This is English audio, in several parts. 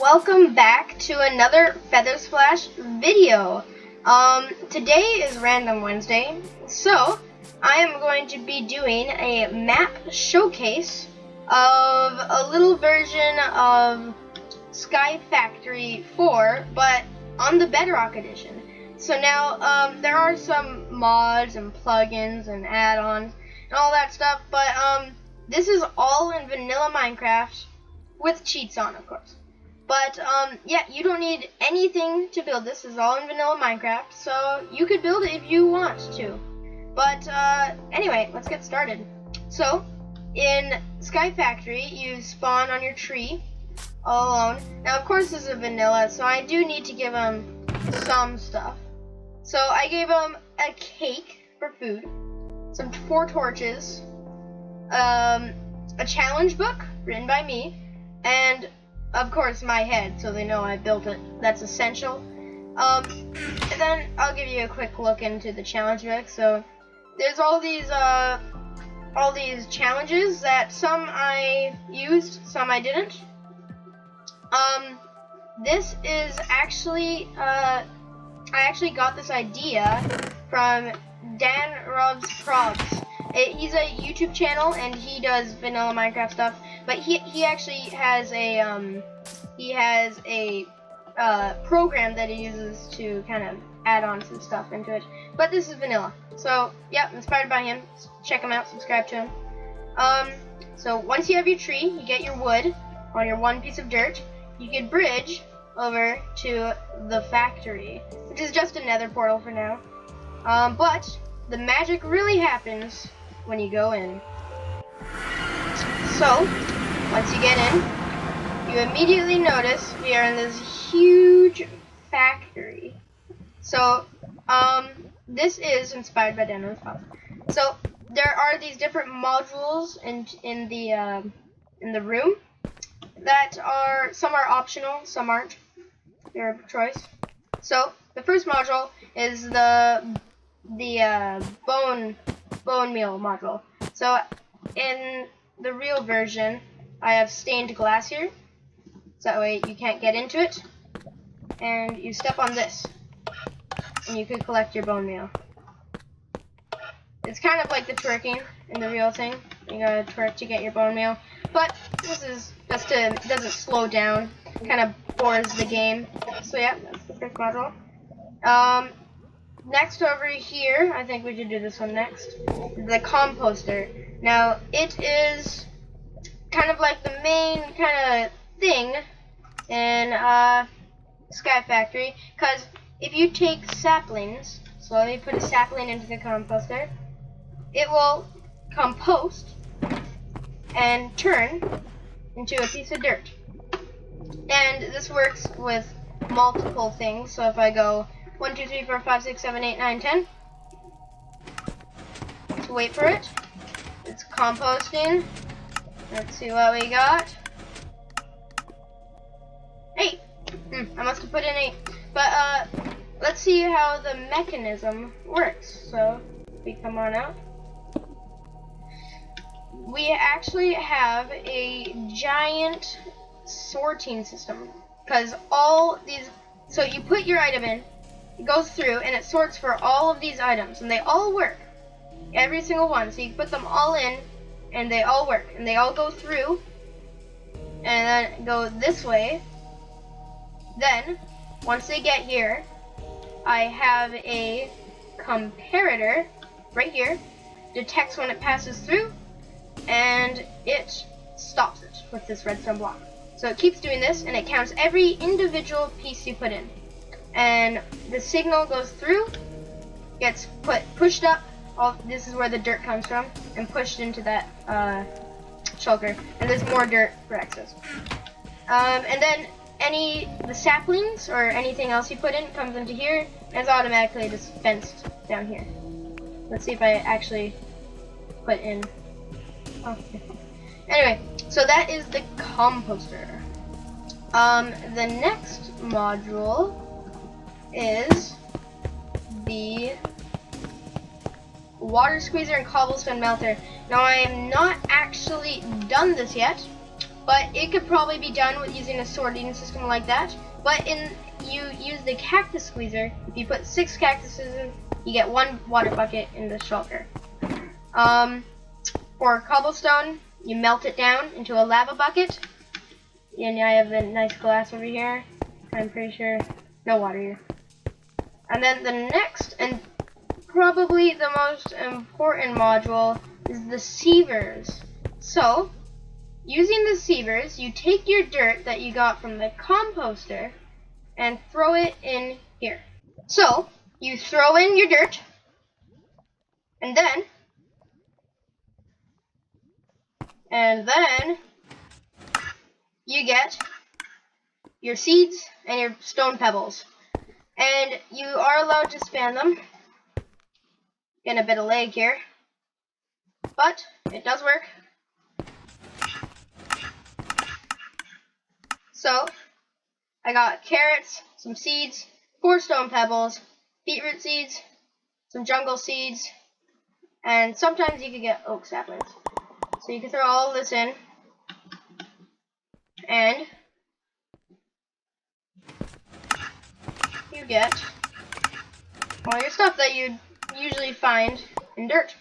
welcome back to another Feather Splash video. Today is Random Wednesday, so I am going to be doing a map showcase of a little version of Sky Factory 4, but on the Bedrock Edition. So now, there are some mods and plugins and add-ons and all that stuff, but this is all in vanilla Minecraft with cheats on, of course. But yeah, you don't need anything to build this. This is all in vanilla Minecraft, so you could build it if you want to. But anyway, let's get started. So in Sky Factory, you spawn on your tree all alone. Now, of course, this is a vanilla, so I do need to give him some stuff. So I gave him a cake for food, 4 torches, a challenge book written by me, and of course my head, so they know I built it. That's essential. And then I'll give you a quick look into the challenge book. So there's all these challenges that some I used, some I didn't. This is actually I actually got this idea from DanRobzProbz. He's a YouTube channel and he does vanilla Minecraft stuff, but he actually has a program that he uses to kind of add on some stuff into it. But this is vanilla, so yeah, inspired by him. Check him out, subscribe to him. So once you have your tree, you get your wood on your 1 piece of dirt. You can bridge over to the factory, which is just a nether portal for now. But the magic really happens when you go in. So once you get in, you immediately notice we are in this huge factory. So this is inspired by DanRobzProbz. So there are these different modules in the room that are, some are optional, some aren't. Your choice. So the first module is the bone meal module. So in the real version, I have stained glass here, so that way you can't get into it. And you step on this, and you can collect your bone meal. It's kind of like the twerking in the real thing. You gotta twerk to get your bone meal. But this is just to, it doesn't slow down. Kind of bores the game. So yeah, that's the first module. Next over here, I think we should do this one next. The composter. Now it is kind of like the main kind of thing in Sky Factory, because if you take saplings, so you put a sapling into the composter, it will compost and turn into a piece of dirt. And this works with multiple things. So if I go 1, 2, 3, 4, 5, 6, 7, 8, 9, 10. Let's wait for it. It's composting. Let's see what we got. 8. I must have put in 8. But let's see how the mechanism works. So we come on out. We actually have a giant sorting system, because all these, so you put your item in, it goes through and it sorts for all of these items, and they all work, every single one. So you put them all in and they all work, and they all go through and then go this way. Then once they get here, I have a comparator right here, detects when it passes through, and it stops it with this redstone block. So it keeps doing this, and it counts every individual piece you put in. And the signal goes through, gets pushed up. This is where the dirt comes from, and pushed into that shulker. And there's more dirt for access. And then the saplings or anything else you put in comes into here, and it's automatically dispensed down here. Let's see if I actually put in. Oh. Anyway, so that is the composter. The next module is the water squeezer and cobblestone melter. Now I am not actually done this yet, but it could probably be done with using a sorting system like that. But you use the Cactus Squeezer. If you put 6 cactuses in, you get 1 water bucket in the shulker. For cobblestone, you melt it down into a lava bucket. And I have the nice glass over here. I'm pretty sure no water here. And then the next and probably the most important module is the Seavers. So, using the Seavers, you take your dirt that you got from the composter and throw it in here. So, you throw in your dirt, and then you get your seeds and your stone pebbles. And you are allowed to spam them. Getting a bit of lag here, but it does work. So, I got carrots, some seeds, 4 stone pebbles, beetroot seeds, some jungle seeds, and sometimes you could get oak saplings. So you can throw all this in, and you get all your stuff that you'd usually find in dirt.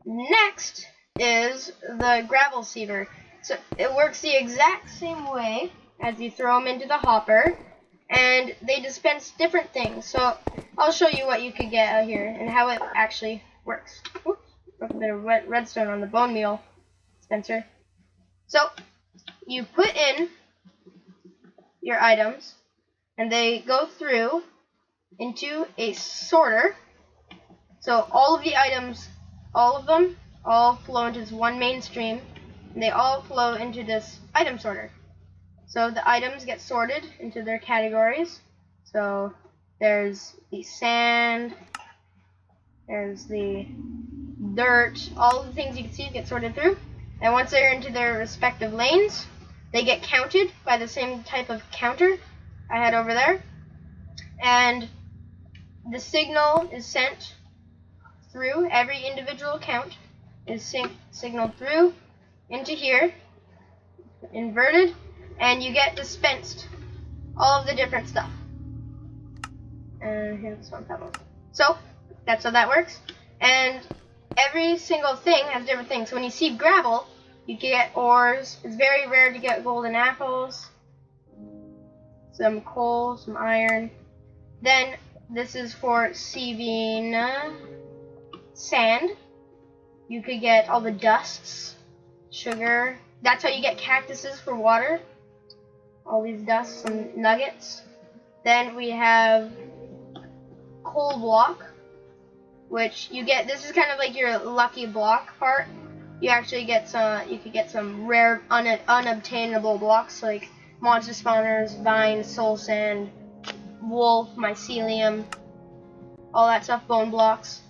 Next is the gravel seaver. So it works the exact same way as you throw them into the hopper, and they dispense different things. So I'll show you what you could get out here and how it actually works. Oops, broke a bit of redstone on the bone meal dispenser. So you put in your items, and they go through into a sorter. So all of the items, all of them, all flow into this one main stream, and they all flow into this item sorter. So the items get sorted into their categories. So there's the sand, there's the dirt, all of the things you can see get sorted through. And once they're into their respective lanes, they get counted by the same type of counter I had over there. And the signal is sent through, every individual count is signaled through into here, inverted, and you get dispensed all of the different stuff. And here's some pebbles. So that's how that works. And every single thing has different things. So when you see gravel, you can get ores. It's very rare to get golden apples, some coal, some iron. Then this is for sieving sand. You could get all the dusts, sugar. That's how you get cactuses for water. All these dusts and nuggets. Then we have coal block, which you get. This is kind of like your lucky block part. You actually get some. You could get some rare, unobtainable blocks like monster spawners, vines, soul sand, wolf, mycelium, all that stuff, bone blocks.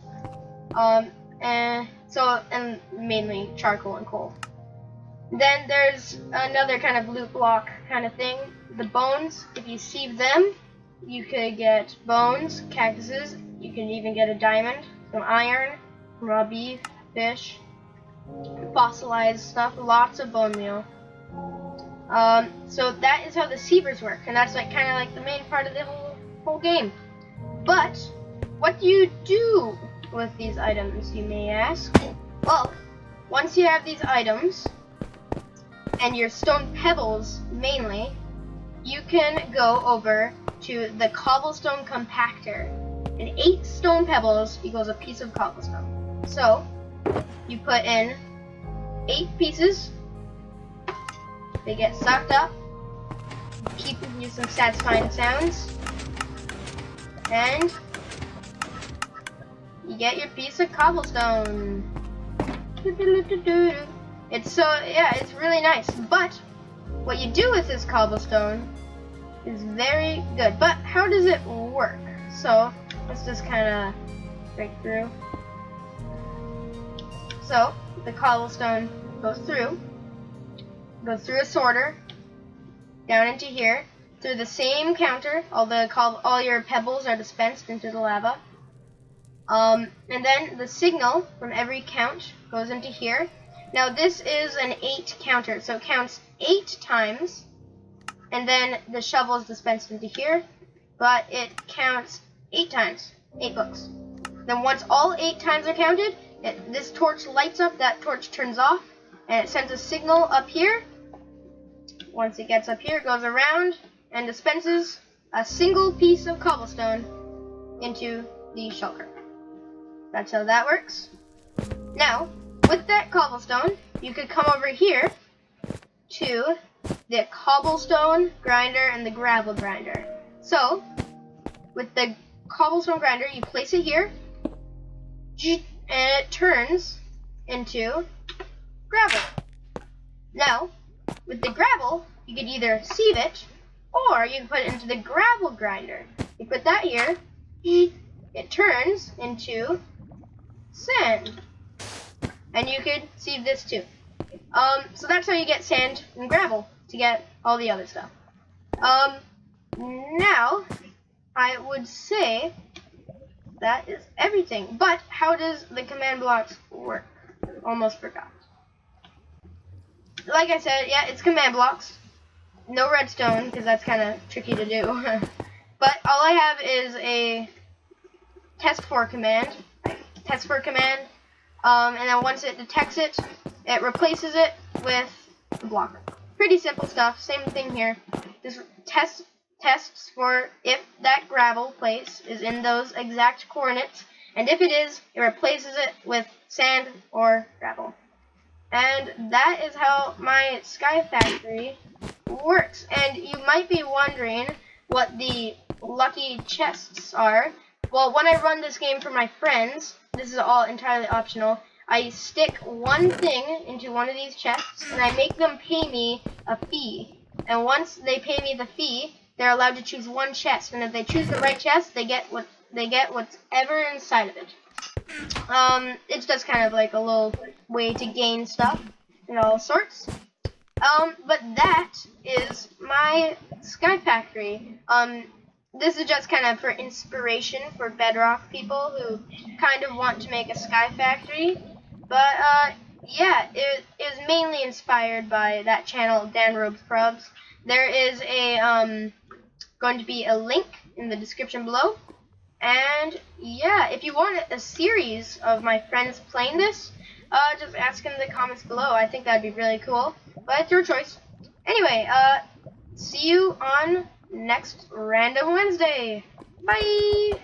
And mainly charcoal and coal. Then there's another kind of loot block kind of thing. The bones, if you sieve them, you could get bones, cactuses. You can even get a diamond, some iron, raw beef, fish, fossilized stuff, lots of bone meal. So that is how the sievers work, and that's like kind of like the main part of the whole game. But what do you do with these items, you may ask? Well, once you have these items and your stone pebbles mainly, you can go over to the cobblestone compactor. And 8 stone pebbles equals a piece of cobblestone. So you put in 8 pieces. They get sucked up. Keep you some satisfying sounds. And you get your piece of cobblestone. It's really nice. But what you do with this cobblestone is very good. But how does it work? So let's just kind of break through. So the cobblestone goes through a sorter down into here through the same counter. All your pebbles are dispensed into the lava. And then the signal from every count goes into here. Now this is an 8 counter, so it counts 8 times, and then the shovel is dispensed into here, but it counts 8 times, 8 books. Then once all 8 times are counted, this torch lights up, that torch turns off, and it sends a signal up here. Once it gets up here, it goes around and dispenses a single piece of cobblestone into the shulker. That's how that works. Now, with that cobblestone, you could come over here to the cobblestone grinder and the gravel grinder. So, with the cobblestone grinder, you place it here, and it turns into gravel. Now, with the gravel, you could either sieve it, or you can put it into the gravel grinder. You put that here, it turns into sand. And you could sieve this too. So that's how you get sand and gravel to get all the other stuff. Now, I would say that is everything. But how does the command blocks work? Almost forgot. Like I said, yeah, it's command blocks. No redstone, because that's kind of tricky to do. But all I have is a test for command. And then once it detects it, it replaces it with the block. Pretty simple stuff. Same thing here. Just tests for if that gravel place is in those exact coordinates, and if it is, it replaces it with sand or gravel. And that is how my Sky Factory works. And you might be wondering what the lucky chests are. Well, when I run this game for my friends, this is all entirely optional, I stick one thing into one of these chests, and I make them pay me a fee. And once they pay me the fee, they're allowed to choose one chest. And if they choose the right chest, they get what's ever inside of it. It's just kind of like a little way to gain stuff and all sorts. But that is my Sky Factory. This is just kind of for inspiration for Bedrock people who kind of want to make a Sky Factory. But, yeah, it is mainly inspired by that channel, DanRobzProbz. There is going to be a link in the description below. And, yeah, if you want a series of my friends playing this, just ask in the comments below. I think that would be really cool. But it's your choice. Anyway, see you on next Random Wednesday. Bye!